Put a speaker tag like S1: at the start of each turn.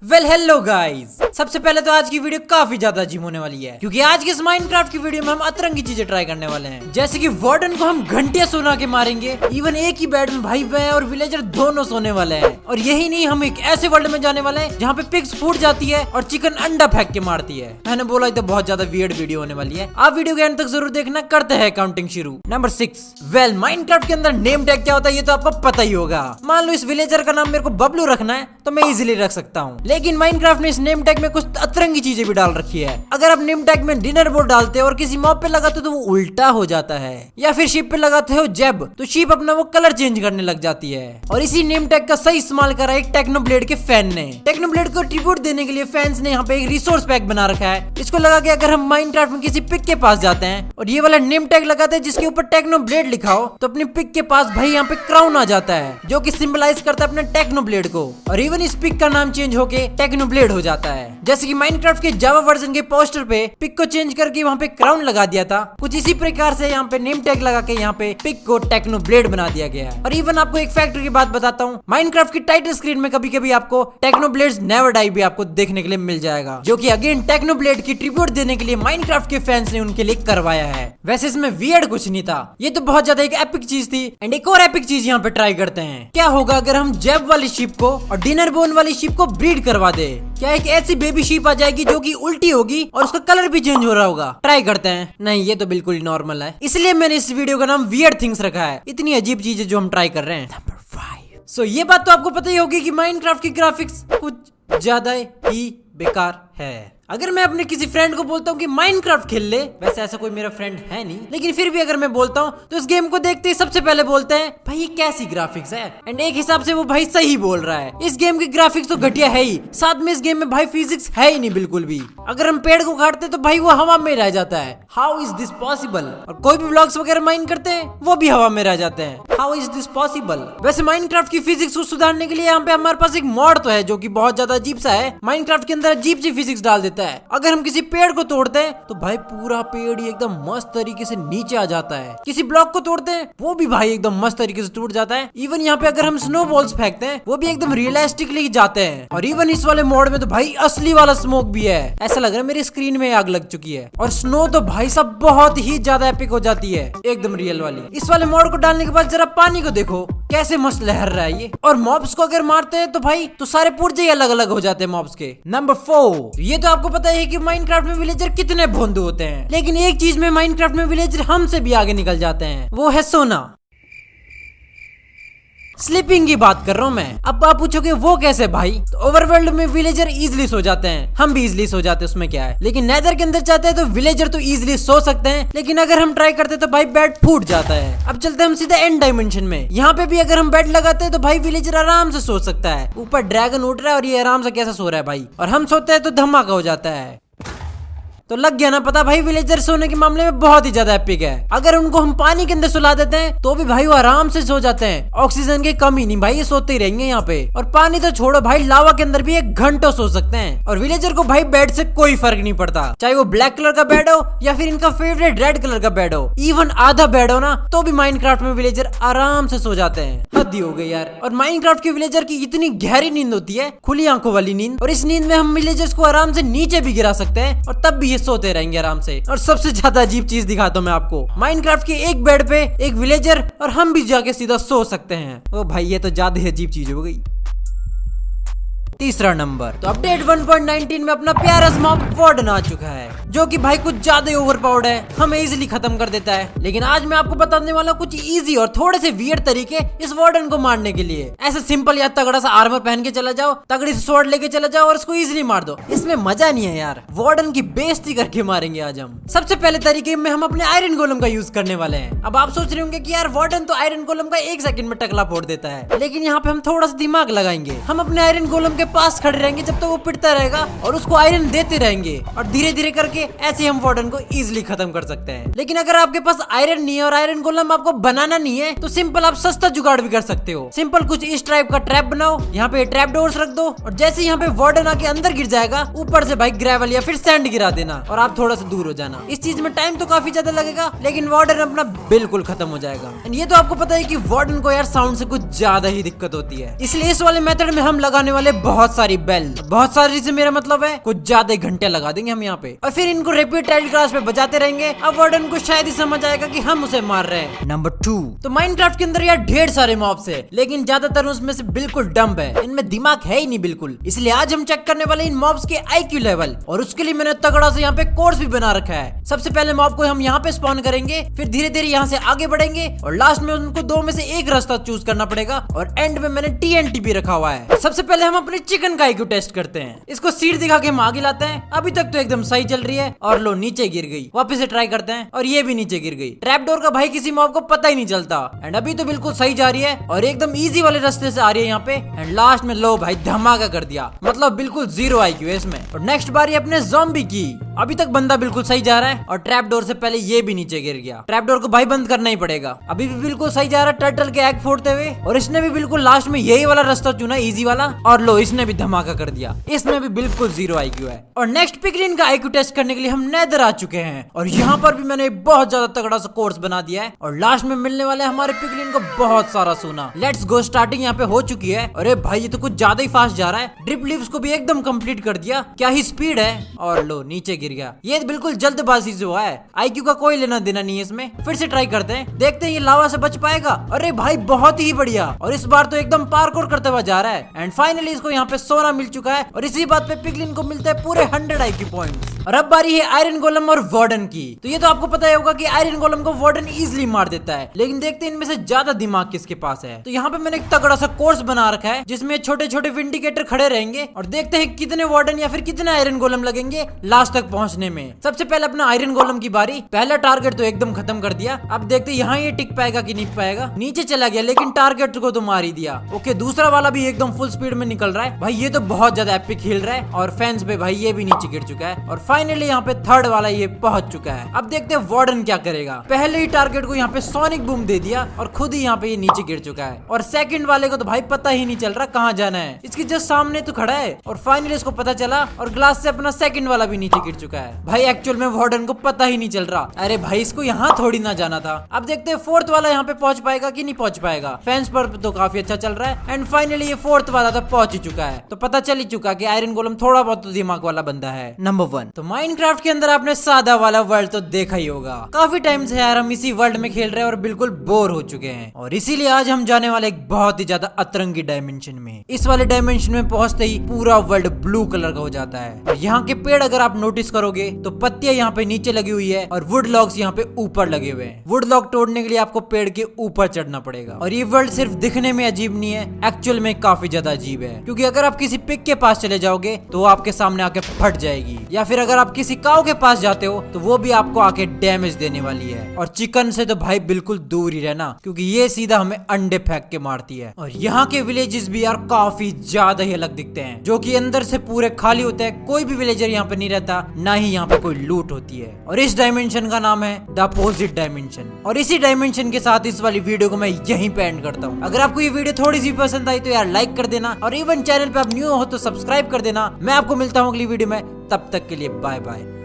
S1: Well hello guys, सबसे पहले तो आज की वीडियो काफी ज्यादा अजीब होने वाली है क्योंकि आज की इस माइनक्राफ्ट की वीडियो में हम अतरंगी चीजें ट्राई करने वाले हैं। जैसे कि वार्डन को हम घंटिया सुना के मारेंगे, इवन एक ही बेड में भाई वह और विलेजर दोनों सोने वाले हैं। और यही नहीं, हम एक ऐसे वर्ल्ड में जाने वाले हैं जहाँ पे पिग्स फूट जाती है और चिकन अंडा फेंक के मारती है। मैंने बोला तो बहुत ज्यादा वियर्ड वीडियो होने वाली है, आप वीडियो के एंड तक जरूर देखना। करते हैं काउंटिंग शुरू। नंबर 6। वेल माइनक्राफ्ट के अंदर नेम टैग क्या होता है ये तो आपको पता ही होगा। मान लो इस विलेजर का नाम मेरे को बबलू रखना है तो मैं इजीली रख सकता हूँ, लेकिन माइनक्राफ्ट ने इस नेम टैग में कुछ अतरंगी चीजें भी डाल रखी है। अगर आप नेम टैग में डिनर बोर्ड डालते हो और किसी मॉब पे लगाते हो तो वो उल्टा हो जाता है, या फिर शिप पे लगाते हो जेब तो शिप अपना वो कलर चेंज करने लग जाती है। और इसी नेम टैग का सही इस्तेमाल करा एक टेक्नोब्लेड के फैन ने। टेक्नोब्लेड को ट्रिब्यूट देने के लिए फैंस ने यहाँ पे एक रिसोर्स पैक बना रखा है। इसको लगा के अगर हम माइनक्राफ्ट में किसी पिक के पास जाते हैं और ये वाला नेम टैग लगाते हैं जिसके ऊपर टेक्नोब्लेड लिखा हो तो अपनी पिक के पास भाई यहाँ पे क्राउन आ जाता है जो कि सिंबलाइज करता है अपने टेक्नोब्लेड को। और इवन इस पिक का नाम चेंज होके टेक्नोब्लेड हो जाता है। जैसे कि माइनक्राफ्ट के जावा वर्जन के पोस्टर पे पिक को चेंज करके वहाँ पे क्राउन लगा दिया था, कुछ इसी प्रकार से यहाँ पे नेम टैग लगा के यहाँ पे पिक को टेक्नोब्लेड बना दिया गया है। और इवन आपको एक फैक्ट की बात बताता हूँ, माइनक्राफ्ट की टाइटल स्क्रीन में कभी कभी आपको टेक्नोब्लेड्स नेवर डाई भी आपको देखने के लिए मिल जाएगा, जो कि अगेन टेक्नोब्लेड की ट्रिब्यूट देने के लिए माइनक्राफ्ट के फैंस ने उनके लिए करवाया है। वैसे इसमें वियर्ड कुछ नहीं था, ये तो बहुत ज्यादा एक एपिक चीज थी। एंड एक और एपिक चीज यहाँ पे ट्राई करते हैं, क्या होगा अगर हम जेब वाली शिप को और डिनर बोन वाली शिप को ब्रीड करवा दे। क्या एक ऐसी बेबी शीप आ जाएगी जो कि उल्टी होगी और उसका कलर भी चेंज हो रहा होगा। ट्राई करते हैं। नहीं, ये तो बिल्कुल नॉर्मल है, इसलिए मैंने इस वीडियो का नाम वियर्ड थिंग्स रखा है। इतनी अजीब चीजें जो हम ट्राई कर रहे हैं। नंबर 5। सो ये बात तो आपको पता ही होगी कि माइनक्राफ्ट की ग्राफिक्स कुछ ज्यादा ही बेकार है। अगर मैं अपने किसी फ्रेंड को बोलता हूँ कि माइनक्राफ्ट खेल ले, वैसे ऐसा कोई मेरा फ्रेंड है नहीं, लेकिन फिर भी अगर मैं बोलता हूँ तो इस गेम को देखते ही सबसे पहले बोलते हैं भाई ये कैसी ग्राफिक्स है। एंड एक हिसाब से वो भाई सही बोल रहा है, इस गेम की ग्राफिक्स तो घटिया है ही, साथ में इस गेम में भाई फिजिक्स है ही नहीं बिल्कुल भी। अगर हम पेड़ को काटते तो भाई वो हवा में रह जाता है। How is this possible? और कोई भी ब्लॉक्स वगैरह माइन करते हैं वो भी हवा में रह जाते हैं। How is this possible? वैसे माइनक्राफ्ट की फिजिक्स को सुधारने के लिए यहाँ पे हमारे पास एक मॉड तो है जो कि बहुत ज्यादा अजीब सा है। माइनक्राफ्ट के अंदर अजीब सी फिजिक्स डाल देता है। अगर हम किसी पेड़ को तोड़ते हैं तो भाई पूरा पेड़ ही एकदम मस्त तरीके से नीचे आ जाता है। किसी ब्लॉक को तोड़ते हैं वो भी भाई एकदम मस्त तरीके से टूट जाता है। इवन यहाँ पे अगर हम स्नो बॉल्स फेंकते हैं वो भी एकदम रियलिस्टिकली जाते हैं। और इवन इस वाले मोड में तो भाई असली वाला स्मोक भी है, ऐसा लग रहा है मेरी स्क्रीन में आग लग चुकी है। और स्नो तो भाई सब बहुत ही ज्यादा एपिक हो जाती है, एकदम रियल वाली। इस वाले मोड को डालने के बाद जरा पानी को देखो कैसे मस्त लहर रहा है ये। और मॉब्स को अगर मारते हैं तो भाई तो सारे पुर्जे अलग अलग हो जाते हैं मॉब्स के। नंबर 4। ये तो आपको पता है कि माइनक्राफ्ट में विलेजर कितने भोंदू होते हैं, लेकिन एक चीज में माइनक्राफ्ट में विलेजर हमसे भी आगे निकल जाते हैं, वो है सोना। स्लीपिंग की बात कर रहा हूँ मैं। अब आप पूछोगे वो कैसे भाई? तो ओवरवर्ल्ड में विलेजर इजीली सो जाते हैं, हम भी इजीली सो जाते हैं, उसमें क्या है। लेकिन नेदर के अंदर जाते हैं तो विलेजर तो इजीली सो सकते हैं, लेकिन अगर हम ट्राई करते तो भाई बेड फूट जाता है। अब चलते हैं हम सीधा एंड डायमेंशन में। यहाँ पे भी अगर हम बेड लगाते हैं तो भाई विलेजर आराम से सो सकता है। ऊपर ड्रैगन उठ रहा है और ये आराम से कैसा सो रहा है भाई, और हम सोते हैं तो धमाका हो जाता है। तो लग गया ना पता भाई, विलेजर सोने के मामले में बहुत ही ज्यादा एपिक है। अगर उनको हम पानी के अंदर सुला देते हैं तो भी भाई वो आराम से सो जाते हैं, ऑक्सीजन की कमी नहीं भाई, ये सोते ही रहेंगे यहाँ पे। और पानी तो छोड़ो भाई, लावा के अंदर भी 1 घंटा सो सकते हैं। और विलेजर को भाई बेड से कोई फर्क नहीं पड़ता, चाहे वो ब्लैक कलर का बेड हो या फिर इनका फेवरेट रेड कलर का बेड हो, इवन आधा बेड हो ना तो भी माइनक्राफ्ट में विलेजर आराम से सो जाते हैं। हद ही हो गई यार। और माइनक्राफ्ट के विलेजर की इतनी गहरी नींद होती है, खुली आंखों वाली नींद, और इस नींद में हम विलेजर्स को आराम से नीचे भी गिरा सकते हैं और तब भी ये सोते रहेंगे आराम से। और सबसे ज्यादा अजीब चीज दिखाता हूँ मैं आपको, माइनक्राफ्ट के एक बेड पे एक विलेजर और हम भी जाके सीधा सो सकते हैं। ओ भाई ये तो ज्यादा ही अजीब चीज हो गई। तीसरा नंबर। तो अपडेट 1.19 में अपना प्यारा मॉब वार्डन आ चुका है जो कि भाई कुछ ज्यादा ओवरपावर्ड है, हमें इजीली खत्म कर देता है। लेकिन आज मैं आपको बताने वाला कुछ इजी और थोड़े से वियर्ड तरीके इस वार्डन को मारने के लिए। ऐसे सिंपल या तगड़ा सा आर्मर पहन के चला जाओ, तगड़ी से स्वॉर्ड लेके चला जाओ और इसको इजीली मार दो। इसमें मजा नहीं है यार, वार्डन की बेइज्जती करके मारेंगे आज हम। सबसे पहले तरीके में हम अपने आयरन गोलम का यूज करने वाले हैं। अब आप सोच रहे होंगे कि यार वार्डन तो आयरन गोलम का 1 सेकंड में टकला फोड़ देता है, लेकिन यहाँ पे हम थोड़ा सा दिमाग लगाएंगे। हम अपने आयरन गोलम के पास खड़े रहेंगे जब तक वो पिटता रहेगा और उसको आयरन देते रहेंगे, और धीरे धीरे करके ऐसे हम वार्डन को इजीली खत्म कर सकते हैं। लेकिन अगर आपके पास आयरन नहीं है और आयरन गोलम आपको बनाना नहीं है तो सिंपल आप सस्ता जुगाड़ भी कर सकते हो। सिंपल कुछ इस टाइप का ट्रैप बनाओ, यहाँ पे ट्रैप डोर्स रख दो, और जैसे यहाँ पे वार्डन आके अंदर गिर जाएगा ऊपर से भाई ग्रेवल या फिर सैंड गिरा देना और आप थोड़ा सा दूर हो जाना। इस चीज में टाइम तो काफी ज्यादा लगेगा लेकिन वार्डन अपना बिल्कुल खत्म हो जाएगा। ये तो आपको पता है कि वार्डन को यार साउंड से कुछ ज्यादा ही दिक्कत होती है, इसलिए इस वाले मेथड में हम लगाने वाले बहुत बहुत सारी बेल। बहुत सारी से मेरा मतलब है कुछ ज्यादा घंटे लगा देंगे हम यहाँ पे, और फिर इनको रिपीट टेलीकास्ट पे बजाते रहेंगे। अब वार्डन को शायद ही समझ आएगा कि हम उसे मार रहे हैं। नंबर 2, तो माइनक्राफ्ट के अंदर यार ढेर सारे मॉब्स है, लेकिन ज्यादातर उसमें से बिल्कुल डम्ब है, इनमें दिमाग है ही नहीं बिल्कुल। इसलिए आज हम चेक करने वाले इन मॉब्स के IQ लेवल, और उसके लिए मैंने तगड़ा से यहाँ पे कोर्स भी बना रखा है। सबसे पहले मॉब को हम यहाँ पे स्पॉन करेंगे, फिर धीरे धीरे यहाँ से आगे बढ़ेंगे, और लास्ट में उनको 2 में से एक रास्ता चूज करना पड़ेगा, और एंड में मैंने TNT भी रखा हुआ है। सबसे पहले हम अपने चिकन का IQ टेस्ट करते हैं। इसको सीट दिखा के हम आगे लाते हैं। अभी तक तो एकदम सही चल रही है, और लो नीचे गिर गई। वापस से ट्राई करते हैं, और ये भी नीचे गिर गई। ट्रैप डोर का भाई किसी मॉब को पता ही नहीं चलता। एंड अभी तो बिल्कुल सही जा रही है, और एकदम इजी वाले रास्ते से आ रही है यहाँ पे। एंड लास्ट में लो भाई धमाका कर दिया, मतलब बिल्कुल 0 IQ है इसमें। और नेक्स्ट बारी अपने ज़ॉम्बी की। अभी तक बंदा बिल्कुल सही जा रहा है, और ट्रैप डोर से पहले ये भी नीचे गिर गया। ट्रैप डोर को भाई बंद करना ही पड़ेगा। अभी भी बिल्कुल सही जा रहा है टर्टल के एग फोड़ते हुए, और इसने भी बिल्कुल लास्ट में यही वाला रास्ता चुना, इजी वाला, और लो इसने भी धमाका कर दिया। इसमें भी बिल्कुल 0 IQ है। और नेक्स्ट पिगलिन का IQ टेस्ट करने के लिए हम नेदर आ चुके हैं, और यहाँ पर भी मैंने बहुत ज्यादा तगड़ा सा कोर्स बना दिया है, और लास्ट में मिलने वाले हमारे पिगलिन को बहुत सारा सोना। लेट्स गो, स्टार्टिंग यहाँ पे हो चुकी है। अरे भाई ये तो कुछ ज्यादा ही फास्ट जा रहा है। ड्रिप लीव्स को भी एकदम कंप्लीट कर दिया, क्या ही स्पीड है। और लो नीचे गिर गया। ये बिल्कुल जल्दबाजी से हुआ है, IQ का कोई लेना देना नहीं है इसमें। फिर से ट्राई करते हैं, देखते हैं ये लावा से बच पाएगा। अरे भाई बहुत ही बढ़िया, और इस बार तो एकदम पार्कोर करते हुआ जा रहा है। एंड फाइनली इसको यहाँ पे सोना मिल चुका है, और इसी बात पे पिगलिन को मिलते हैं पूरे 100 IQ पॉइंट्स। और अब बारी है आयरन गोलम और वार्डन की। तो ये तो आपको पता ही होगा कि आयरन गोलम को वार्डन इजीली मार देता है, लेकिन देखते हैं इनमें से ज्यादा दिमाग किसके पास है। तो यहाँ पे मैंने एक तगड़ा सा कोर्स बना रखा है, जिसमें छोटे छोटे विंडिकेटर खड़े रहेंगे, और देखते हैं कितने वार्डन या फिर कितने आयरन गोलम लगेंगे लास्ट तक पहुंचने में। सबसे पहले अपना आयरन गोलम की बारी। पहला टारगेट तो एकदम खत्म कर दिया। अब देखते यहाँ ये टिक पाएगा कि नहीं पाएगा। नीचे चला गया, लेकिन टारगेट को तो मार ही दिया। ओके, दूसरा वाला भी एकदम फुल स्पीड में निकल रहा है। भाई ये तो बहुत ज्यादा एपिक खेल रहा है, और फैंस पे भाई ये भी नीचे गिर चुका है। और फाइनली यहाँ पे थर्ड वाला ये पहुंच चुका है। अब देखते हैं वार्डन क्या करेगा। पहले ही टारगेट को यहाँ पे सोनिक बूम दे दिया, और खुद ही यहाँ पे ये नीचे गिर चुका है। और सेकंड वाले को तो भाई पता ही नहीं चल रहा कहाँ जाना है, इसकी जस्ट सामने तो खड़ा है। और फाइनली इसको पता चला, और ग्लास से अपना सेकंड वाला भी नीचे गिर चुका है। भाई एक्चुअल में वार्डन को पता ही नहीं चल रहा। अरे भाई इसको यहाँ थोड़ी ना जाना था। अब देखते हैं फोर्थ वाला यहाँ पे पहुंच पाएगा कि नहीं पहुंच पाएगा। फैंस पर तो काफी अच्छा चल रहा है। एंड फाइनली ये फोर्थ वाला तो पहुंच ही चुका है। तो पता चल ही चुका कि आयरन गोलम थोड़ा बहुत तो दिमाग वाला बंदा है। नंबर 1, तो माइनक्राफ्ट के अंदर आपने सादा वाला वर्ल्ड तो देखा ही होगा। काफी टाइम से यार हम इसी वर्ल्ड में खेल रहे हैं, और बिल्कुल बोर हो चुके हैं। और इसीलिए आज हम जाने वाले एक बहुत ही ज्यादा अतरंगी डायमेंशन में। इस वाले डायमेंशन में पहुंचते ही पूरा वर्ल्ड ब्लू कलर का हो जाता है। और यहाँ के पेड़ अगर आप नोटिस करोगे तो पत्तियां यहाँ पे नीचे लगी हुई है, और वुड लॉग्स यहाँ पे ऊपर लगे हुए हैं। वुड लॉग तोड़ने के लिए आपको पेड़ के ऊपर चढ़ना पड़ेगा। और ये वर्ल्ड सिर्फ दिखने में अजीब नहीं है, एक्चुअल में काफी ज्यादा अजीब है। क्योंकि अगर आप किसी पिग के पास चले जाओगे तो वो आपके सामने आके फट जाएगी, या फिर अगर आप किसी काऊ के पास जाते हो तो वो भी आपको आके डैमेज देने वाली है। और चिकन से तो भाई बिल्कुल दूर ही रहना, क्योंकि ये सीधा हमें अंडे फेंक के मारती है। और यहाँ के विलेजेस भी यार काफी ज्यादा ही अलग दिखते हैं, जो कि अंदर से पूरे खाली होते हैं। कोई भी विलेजर यहाँ पे नहीं रहता, ना ही यहाँ पे कोई लूट होती है। और इस डायमेंशन का नाम है द अपोजिट डायमेंशन। और इसी डायमेंशन के साथ इस वाली वीडियो को मैं यहीं पे एंड करता हूँ। अगर आपको ये वीडियो थोड़ी सी पसंद आई तो यार लाइक कर देना, और इवन चैनल पे आप न्यू हो तो सब्सक्राइब कर देना। मैं आपको मिलता हूँ अगली वीडियो में, तब तक के लिए बाय बाय।